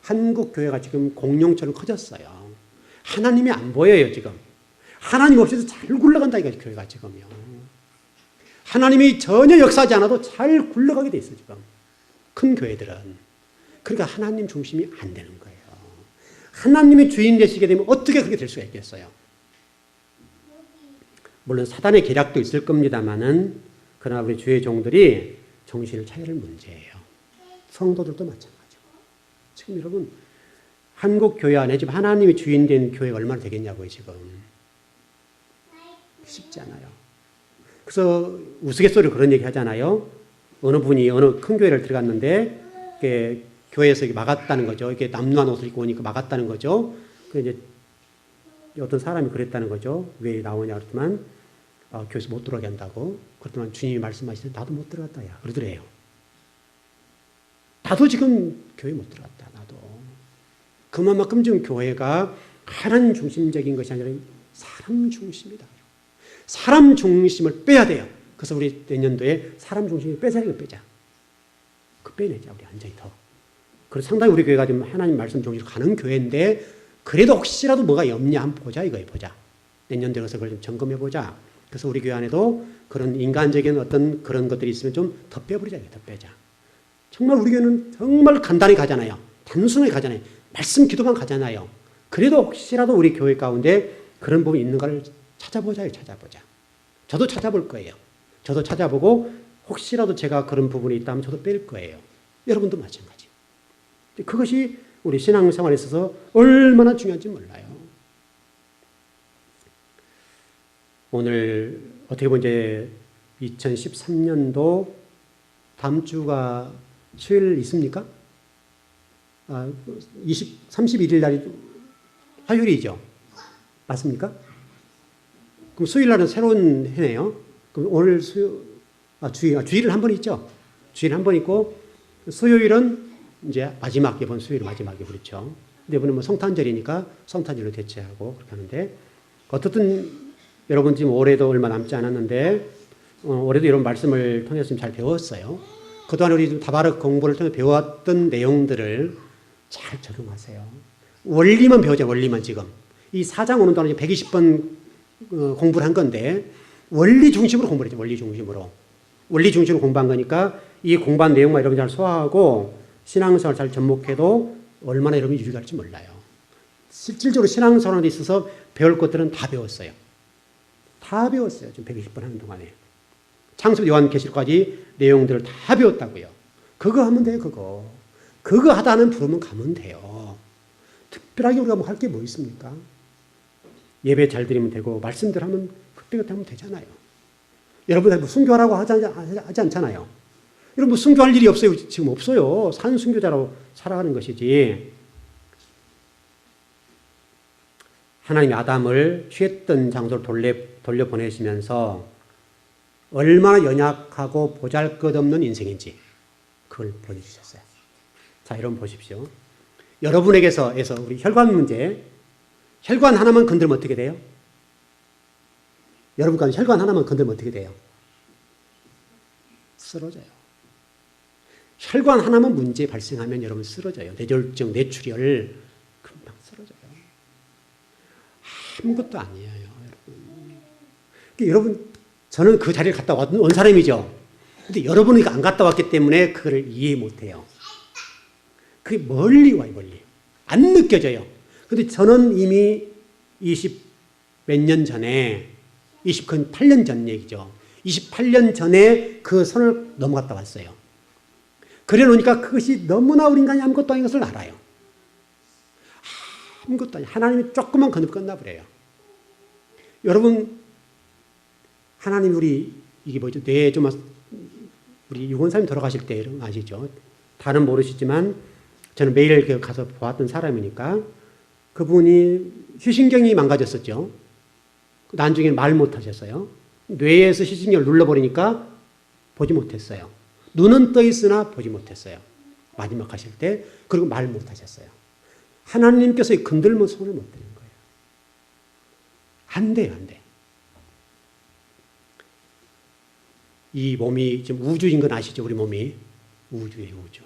한국 교회가 지금 공룡처럼 커졌어요. 하나님이 안 보여요 지금. 하나님 없이도 잘 굴러간다 이거 교회가 지금요. 하나님이 전혀 역사하지 않아도 잘 굴러가게 돼 있어 지금. 큰 교회들은. 그러니까 하나님 중심이 안 되는 거예요. 하나님이 주인 되시게 되면 어떻게 그렇게 될 수가 있겠어요? 물론 사단의 계략도 있을 겁니다만은 그러나 우리 주의 종들이 정신을 차릴 문제예요. 성도들도 마찬가지고. 지금 여러분 한국 교회 안에 지금 하나님이 주인 된 교회가 얼마나 되겠냐고요 지금. 쉽지 않아요. 그래서 우스갯소리로 그런 얘기 하잖아요. 어느 분이 어느 큰 교회를 들어갔는데 이렇게 교회에서 막았다는 거죠. 이렇게 남루한 옷을 입고 오니까 막았다는 거죠. 그 이제 어떤 사람이 그랬다는 거죠. 왜 나오냐 그랬더만 교회에서 못 들어가게 한다고. 그랬더만 주님이 말씀하시되 나도 못 들어갔다 야 그러더래요. 나도 지금 교회 못 들어갔다. 나도. 그만큼 지금 교회가 하나님 중심적인 것이 아니라 사람 중심이다. 사람 중심을 빼야 돼요. 그래서 우리 내년도에 사람 중심을 빼자 이거 빼자. 그 빼내자 우리 완전히 더. 그래서 상당히 우리 교회가 지금 하나님 말씀 중심으로 가는 교회인데 그래도 혹시라도 뭐가 없냐 한번 보자 이거 보자. 내년도에 그래서 그걸 좀 점검해 보자. 그래서 우리 교회 안에도 그런 인간적인 어떤 그런 것들이 있으면 좀 더 빼버리자 더 빼자. 정말 우리 교회는 정말 간단히 가잖아요. 단순하게 가잖아요. 말씀 기도만 가잖아요. 그래도 혹시라도 우리 교회 가운데 그런 부분이 있는가를 찾아보자. 저도 찾아볼 거예요. 저도 찾아보고 혹시라도 제가 그런 부분이 있다면 저도 뺄 거예요. 여러분도 마찬가지. 그것이 우리 신앙생활에 있어서 얼마나 중요한지 몰라요. 오늘 어떻게 보면 이제 2013년도 다음 주가 수요일 있습니까? 31일 날이 화요일이죠. 맞습니까? 그럼 수요일 날은 새로운 해네요. 그럼 오늘 주일은 한 번 있죠. 주일 한 번 있고 수요일은 이제 마지막 이번 수요일 마지막에 그렇죠. 근데 이번에 뭐 성탄절이니까 성탄절로 대체하고 그렇게 하는데 어떻든 여러분 지금 올해도 얼마 남지 않았는데 올해도 이런 말씀을 통해서 좀 잘 배웠어요. 그동안 우리 좀 다바르 공부를 통해 배웠던 내용들을 잘 적용하세요. 원리만 배우자 원리만 지금 이 4장 오는 동안 120번 공부를 한 건데 원리 중심으로 공부를 했죠. 원리 중심으로 공부한 거니까 이 공부한 내용만 여러분 잘 소화하고 신앙생활 잘 접목해도 얼마나 여러분이 유익할지 몰라요. 실질적으로 신앙생활에 있어서 배울 것들은 다 배웠어요. 다 배웠어요. 지금 120번 하는 동안에. 창세기 요한계시록까지 내용들을 다 배웠다고요. 그거 하면 돼요. 그거 하다는 부르면 가면 돼요. 특별하게 우리가 뭐 할 게 뭐 있습니까? 예배 잘 드리면 되고 말씀들 하면 그때그때 하면 되잖아요. 여러분들 뭐 순교하라고 하지 않잖아요. 여러분 뭐 순교할 일이 없어요. 지금 없어요. 산 순교자로 살아가는 것이지. 하나님이 아담을 취했던 장소로 돌려보내시면서 얼마나 연약하고 보잘것없는 인생인지 그걸 보여주셨어요. 자, 여러분 보십시오. 여러분에게서 우리 혈관 문제, 혈관 하나만 건들면 어떻게 돼요? 여러분 가운데 혈관 하나만 건들면 어떻게 돼요? 쓰러져요. 혈관 하나만 문제 발생하면 여러분 쓰러져요. 뇌졸중, 뇌출혈 금방 쓰러져요. 아무것도 아니에요, 여러분. 여러분, 저는 그 자리를 갔다 온 사람이죠. 근데 여러분이 안 갔다 왔기 때문에 그걸 이해 못해요. 그게 멀리 와요, 멀리. 안 느껴져요. 근데 저는 이미 20 몇 년 전에, 28년 전 얘기죠. 28년 전에 그 선을 넘어갔다 왔어요. 그래 놓으니까 그것이 너무나 우리 인간이 아무것도 아닌 것을 알아요. 아무것도 아니. 하나님이 조금만 건드면 끝나버려요. 여러분, 하나님 이게 뭐죠? 뇌에 좀, 우리 유건사님 돌아가실 때 아시죠? 다는 모르시지만 저는 매일 가서 보았던 사람이니까 그분이 시신경이 망가졌었죠. 나중에 말 못하셨어요. 뇌에서 시신경을 눌러버리니까 보지 못했어요. 눈은 떠 있으나 보지 못했어요. 마지막 하실 때. 그리고 말 못하셨어요. 하나님께서 건들면 손을 못 대는 거예요. 안 돼요, 안 돼. 이 몸이 지금 우주인 건 아시죠? 우리 몸이 우주예요, 우주.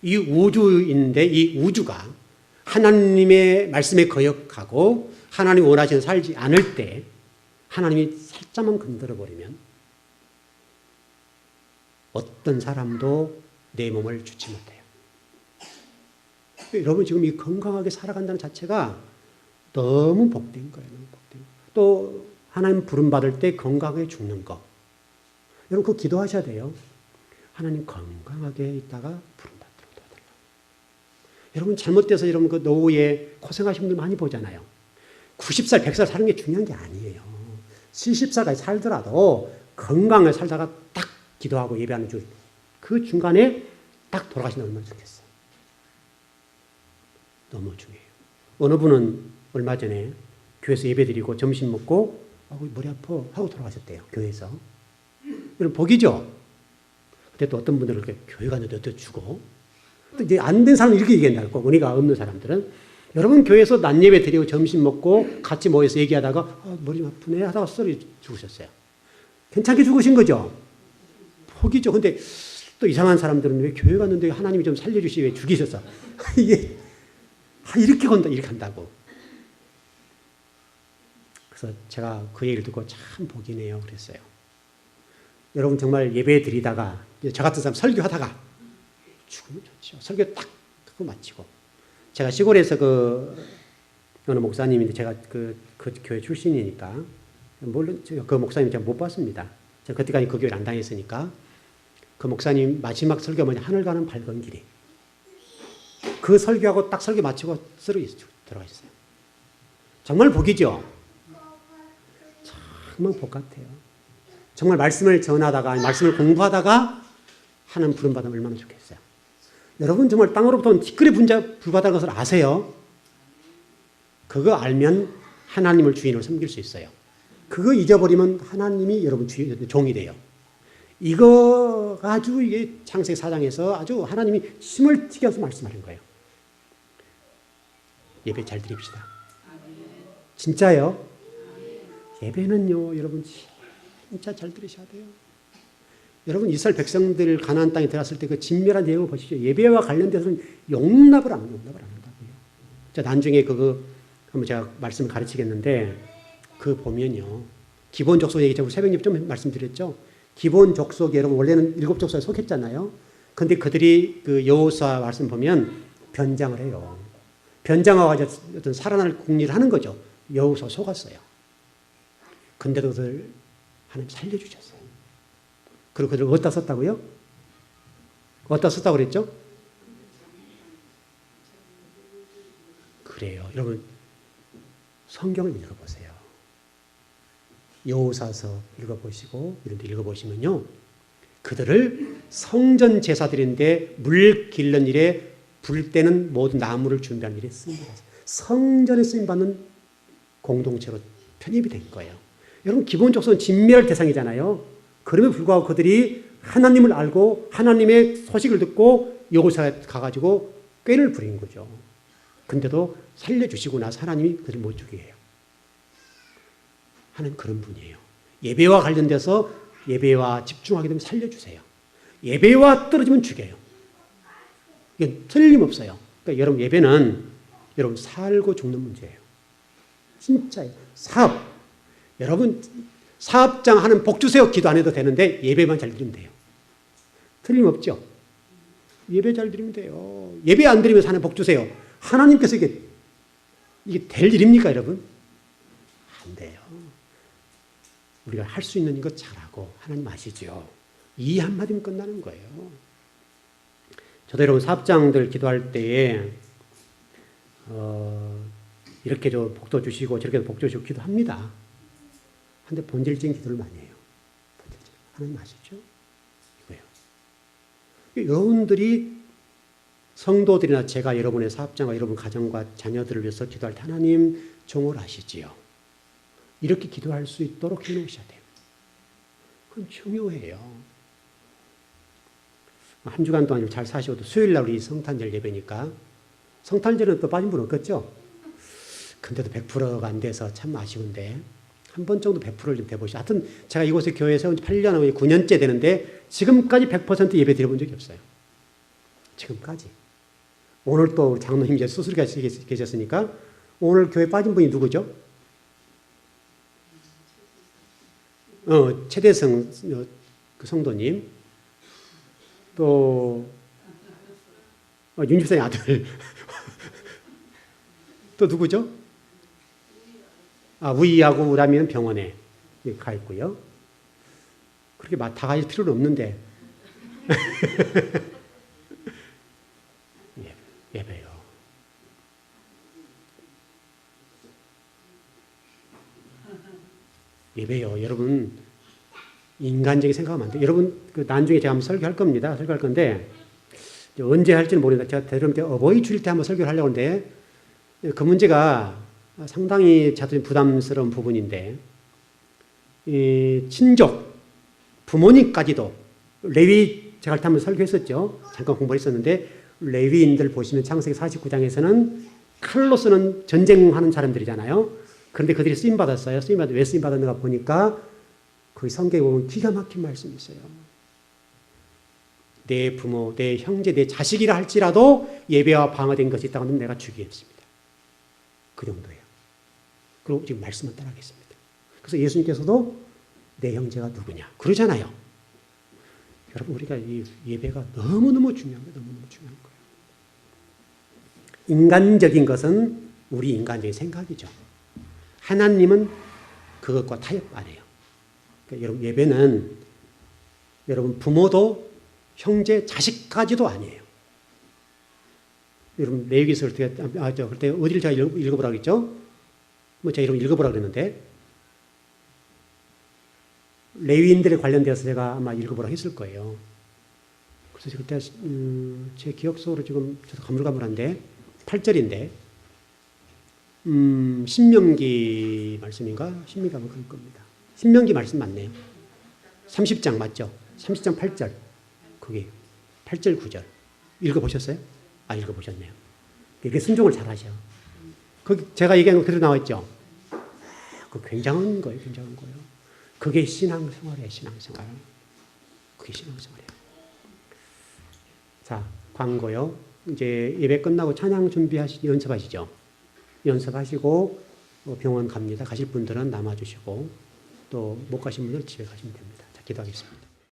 이 우주인데 이 우주가 하나님의 말씀에 거역하고 하나님 원하시는 살지 않을 때 하나님이 살짝만 건드려 버리면 어떤 사람도 내 몸을 주지 못해요. 여러분 지금 이 건강하게 살아간다는 자체가 너무 복된 거예요. 너무 복된 거. 또 하나님 부름받을 때 건강하게 죽는 거. 여러분 그거 기도하셔야 돼요. 하나님 건강하게 있다가 부름받도록 도와달라고. 여러분 잘못돼서 여러분 그 노후에 고생하신 분들 많이 보잖아요. 90살, 100살 사는 게 중요한 게 아니에요. 70살까지 살더라도 건강하게 살다가 딱 기도하고 예배하는 그 중간에 딱 돌아가시면 얼마나 좋겠어요. 너무 중요해요. 어느 분은 얼마 전에 교회에서 예배드리고 점심 먹고 머리 아파 하고 돌아가셨대요. 교회에서. 여러분 복이죠. 근데 또 어떤 분들은 이렇게 교회 갔는데 또 주고 또 이제 안 된 사람은 이렇게 얘기한다고. 은혜가 없는 사람들은 여러분 교회에서 낮 예배 드리고 점심 먹고 같이 모여서 얘기하다가 머리 좀 아프네 하다가 쓰러져 죽으셨어요. 괜찮게 죽으신 거죠. 복이죠. 근데 또 이상한 사람들은 왜 교회 갔는데 하나님이 좀 살려주시 왜 죽이셨어. 이게 이렇게 한다고. 그래서 제가 그 얘기를 듣고 참 복이네요 그랬어요. 여러분 정말 예배 드리다가 저 같은 사람 설교하다가 죽으면 좋죠. 설교 딱 하고 마치고. 제가 시골에서 어느 목사님인데 제가 그 교회 출신이니까 물론 그 목사님 제가 못 봤습니다. 제가 그때까지 그 교회를 안 다녔으니까 그 목사님 마지막 설교 뭐냐 하늘 가는 밝은 길이. 그 설교하고 딱 설교 마치고 들어가셨어요. 정말 복이죠. 정말 복 같아요. 정말 말씀을 전하다가 말씀을 공부하다가 하는 부름받으면 얼마나 좋겠어요. 여러분 정말 땅으로부터 온 티끌의 불과다는 것을 아세요? 그거 알면 하나님을 주인으로 섬길 수 있어요. 그거 잊어버리면 하나님이 여러분 종이 돼요. 이거 아주 이게 창세기 4장에서 아주 하나님이 심을 튀겨서 말씀하는 거예요. 예배 잘 드립시다. 진짜요? 예배는요 여러분 진짜 잘 들으셔야 돼요. 여러분 이스라엘 백성들 가나안 땅에 들어갔을 때 그 진멸한 내용을 보시죠. 예배와 관련돼서는 용납을 안 한다고요. 자 나중에 그거 한번 제가 말씀을 가르치겠는데 그 보면요 기본 족속 얘기 제가 새벽 예배 좀 말씀드렸죠. 기본 족속이 여러분 원래는 7족속에 속했잖아요. 근데 그들이 그 여호수아 말씀 보면 변장을 해요. 변장하고 어떤 살아날 궁리를 하는 거죠. 여호수아 속았어요. 근데도 그들 하나님 살려주셨어요. 그리고 그들 어디다 썼다고요? 어디다 썼다고 그랬죠? 그래요. 여러분 성경을 읽어보세요. 여호사서 읽어보시고 이런 데 읽어보시면요. 그들을 성전 제사드리는데 물 길른 일에 불 때는 모든 나무를 준비하는 일에 쓰임받았어요. 성전에 쓰임받는 공동체로 편입이 된 거예요. 여러분 기본적으로 진멸 대상이잖아요. 그럼에도 불구하고 그들이 하나님을 알고 하나님의 소식을 듣고 여호사에 가가지고 꾀를 부린 거죠. 근데도 살려주시고 나서 하나님이 그들을 못 죽게 해요. 하나님 그런 분이에요. 예배와 관련돼서 예배와 집중하게 되면 살려주세요. 예배와 떨어지면 죽여요. 이게 틀림없어요. 그러니까 여러분 예배는 여러분 살고 죽는 문제예요. 진짜예요. 사업. 여러분 사업장 하는 복 주세요 기도 안 해도 되는데 예배만 잘 드리면 돼요. 틀림없죠. 예배 잘 드리면 돼요. 예배 안 드리면서 하나님 복 주세요. 하나님께서 이게 될 일입니까 여러분? 안 돼요. 우리가 할 수 있는 것 잘하고 하나님 아시죠? 이 한마디면 끝나는 거예요. 저도 여러분 사업장들 기도할 때에 이렇게 저 복도 주시고 저렇게 복도 주시고 기도합니다. 근데 본질적인 기도를 많이 해요. 하나님 아시죠? 이거예요. 여러분들이 성도들이나 제가 여러분의 사업장과 여러분 가정과 자녀들을 위해서 기도할 때 하나님 종을 아시지요. 이렇게 기도할 수 있도록 해놓으셔야 돼요. 그건 중요해요. 한 주간 동안 잘 사시고도 수요일 날 우리 성탄절 예배니까 성탄절은 또 빠진 분 없겠죠? 근데도 100%가 안 돼서 참 아쉬운데 한 번 정도 100%를 좀 돼보시죠. 하여튼 제가 이곳에 교회에 세운 지 8년, 9년째 되는데 지금까지 100% 예배 드려본 적이 없어요. 지금까지. 오늘 또 장로님 이제 수술이 계셨으니까 오늘 교회 빠진 분이 누구죠? 최대성 그 성도님. 또 윤 집사님 아들. 또 누구죠? 우이하고 우람이는 병원에 가 있고요. 그렇게 다 가실 필요는 없는데. 예배요. 예배요. 여러분, 인간적인 생각하면 안 돼요. 여러분, 나중에 제가 한번 설교할 겁니다. 설교할 건데, 언제 할지는 모르겠는데, 제가 대령 때 어버이 주일 때 한번 설교를 하려고 하는데, 그 문제가 상당히 저도 부담스러운 부분인데, 친족, 부모님까지도, 레위, 제가 할 때 한번 설교했었죠. 잠깐 공부를 했었는데, 레위인들 보시면 창세기 49장에서는 칼로 쓰는 전쟁하는 사람들이잖아요. 그런데 그들이 쓰임받았어요. 왜 쓰임받았는가 보니까 거기 성경에 보면 기가 막힌 말씀이 있어요. 내 부모, 내 형제, 내 자식이라 할지라도 예배와 방어된 것이 있다고 하면 내가 죽이겠습니다. 그 정도예요. 그리고 지금 말씀은 따라하겠습니다. 그래서 예수님께서도 내 형제가 누구냐 그러잖아요. 여러분 우리가 이 예배가 너무너무 중요한 거예요. 너무너무 중요한 거예요. 인간적인 것은 우리 인간적인 생각이죠. 하나님은 그것과 타협 안 해요. 그러니까 여러분 예배는 여러분 부모도 형제, 자식까지도 아니에요. 여러분 레위기서 그때 어디를 제가 읽어보라고 했죠? 제가 여러분 읽어보라고 그랬는데 레위인들에 관련돼서 제가 아마 읽어보라고 했을 거예요. 그래서 그때 제 기억 속으로 지금 저도 가물가물한데 8절인데 신명기 말씀인가? 신명기가 그럴 겁니다. 신명기 말씀 맞네요. 30장 맞죠? 30장 8절 거기 8절 9절 읽어보셨어요? 읽어보셨네요. 이렇게 순종을 잘 하셔. 거기 제가 얘기한 거 그대로 나와 있죠? 그 굉장한 거예요. 굉장한 거예요. 그게 신앙생활이에요. 신앙생활. 그게 신앙생활이에요. 자, 광고요. 이제 예배 끝나고 찬양 연습하시죠. 연습하시고 병원 갑니다. 가실 분들은 남아주시고 또 못 가신 분들은 집에 가시면 됩니다. 자, 기도하겠습니다.